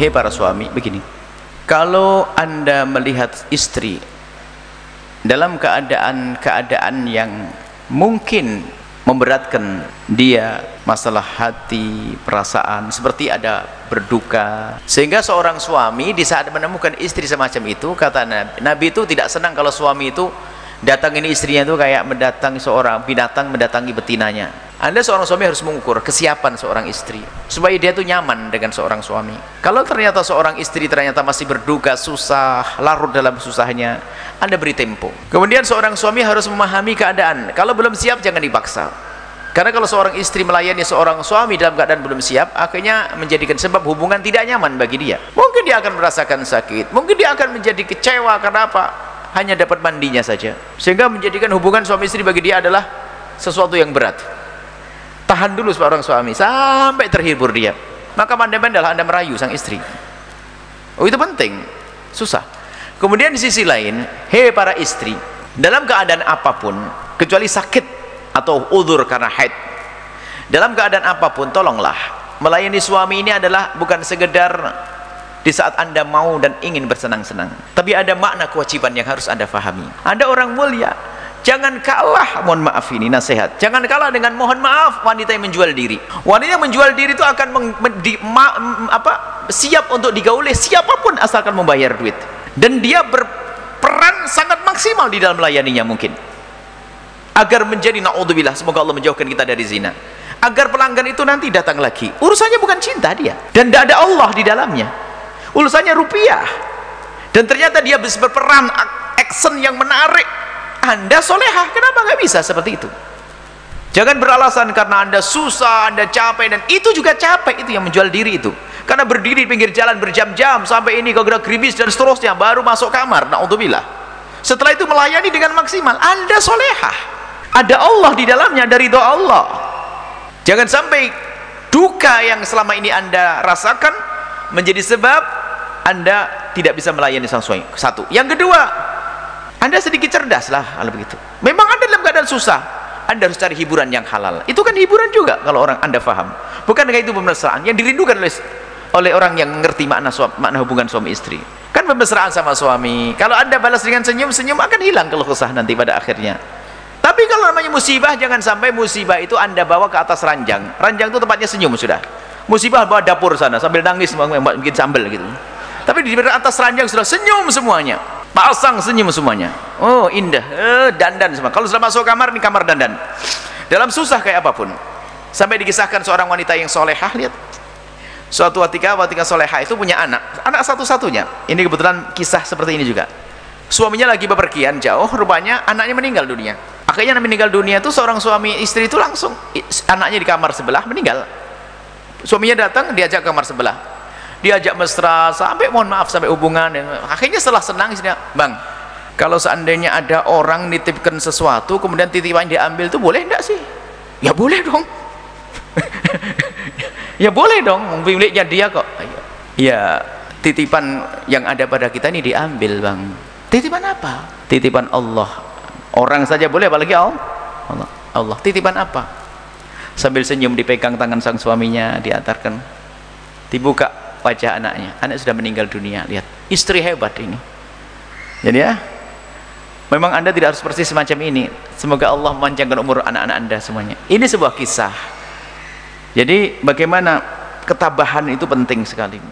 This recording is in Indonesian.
hei para suami, begini, kalau Anda melihat istri dalam keadaan yang mungkin memberatkan dia, masalah hati, perasaan, seperti ada berduka, sehingga seorang suami di saat menemukan istri semacam itu, kata Nabi itu tidak senang kalau suami itu datangin istrinya itu kayak mendatangi seorang binatang mendatangi betinanya. Anda seorang suami harus mengukur kesiapan seorang istri supaya dia itu nyaman dengan seorang suami. Kalau ternyata seorang istri ternyata masih berduka, susah, larut dalam susahnya, Anda beri tempo. Kemudian seorang suami harus memahami keadaan. Kalau belum siap jangan dipaksa. Karena kalau seorang istri melayani seorang suami dalam keadaan belum siap, akhirnya menjadikan sebab hubungan tidak nyaman bagi dia. Mungkin dia akan merasakan sakit, mungkin dia akan menjadi kecewa karena apa? Hanya dapat mandinya saja, sehingga menjadikan hubungan suami istri bagi dia adalah sesuatu yang berat. Tahan dulu seorang suami sampai terhibur dia, maka pandai-pandailah Anda merayu sang istri. Oh, itu penting, susah. Kemudian di sisi lain, hei para istri, dalam keadaan apapun kecuali sakit atau udzur karena haid, dalam keadaan apapun tolonglah melayani suami. Ini adalah bukan sekedar di saat Anda mau dan ingin bersenang-senang, tapi ada makna kewajiban yang harus Anda fahami. Anda orang mulia, jangan kalah, mohon maaf ini nasihat, jangan kalah dengan mohon maaf wanita yang menjual diri. Wanita yang menjual diri itu akan siap untuk digauli siapapun asalkan membayar duit, dan dia berperan sangat maksimal di dalam melayaninya, mungkin agar menjadi na'udzubillah, semoga Allah menjauhkan kita dari zina, agar pelanggan itu nanti datang lagi. Urusannya bukan cinta dia, dan tidak ada Allah di dalamnya, urusannya rupiah, dan ternyata dia bisa berperan action yang menarik. Anda solehah, kenapa nggak bisa seperti itu? Jangan beralasan karena Anda susah, Anda capek, dan itu juga capek itu yang menjual diri itu, karena berdiri di pinggir jalan berjam-jam sampai ini kau gerak gerimis dan seterusnya baru masuk kamar, na'udzubillah. Setelah itu melayani dengan maksimal. Anda solehah, ada Allah di dalamnya, dari doa Allah. Jangan sampai duka yang selama ini Anda rasakan menjadi sebab Anda tidak bisa melayani sang suami. Satu. Yang kedua, Anda sedikit cerdas lah kalau begitu. Memang Anda dalam keadaan susah, Anda harus cari hiburan yang halal. Itu kan hiburan juga kalau orang Anda faham. Bukankah itu pemesraan yang dirindukan oleh orang yang mengerti makna hubungan suami istri? Kan pemesraan sama suami. Kalau Anda balas dengan senyum-senyum, akan hilang keluh kesah nanti pada akhirnya. Tapi kalau namanya musibah, jangan sampai musibah itu Anda bawa ke atas ranjang. Ranjang itu tempatnya senyum sudah. Musibah bawa dapur sana sambil nangis bikin sambal gitu. Tapi di atas ranjang sudah senyum semuanya, pasang senyum semuanya. Oh indah, dandan semua. Kalau sudah masuk kamar, ini kamar dandan. Dalam susah kayak apapun. Sampai dikisahkan seorang wanita yang solehah, lihat. Suatu ketika solehah itu punya anak satu-satunya. Ini kebetulan kisah seperti ini juga. Suaminya lagi bepergian jauh, rupanya anaknya meninggal dunia. Akhirnya meninggal dunia itu seorang suami istri itu langsung anaknya di kamar sebelah meninggal. Suaminya datang, diajak ke kamar sebelah, diajak mesra sampai mohon maaf sampai hubungan. Akhirnya setelah senang istrinya, bang, kalau seandainya ada orang nitipkan sesuatu kemudian titipan diambil itu boleh enggak sih? Ya boleh dong. Ya boleh dong, miliknya dia kok. Ya titipan yang ada pada kita ini diambil, bang. Titipan apa? Titipan Allah. Orang saja boleh, apalagi Allah. Titipan apa? Sambil senyum dipegang tangan sang suaminya, diantarkan, dibuka wajah anaknya. Anak sudah meninggal dunia. Lihat, istri hebat ini. Jadi ya, memang Anda tidak harus persis semacam ini. Semoga Allah memanjangkan umur anak-anak Anda semuanya. Ini sebuah kisah. Jadi bagaimana ketabahan itu penting sekali.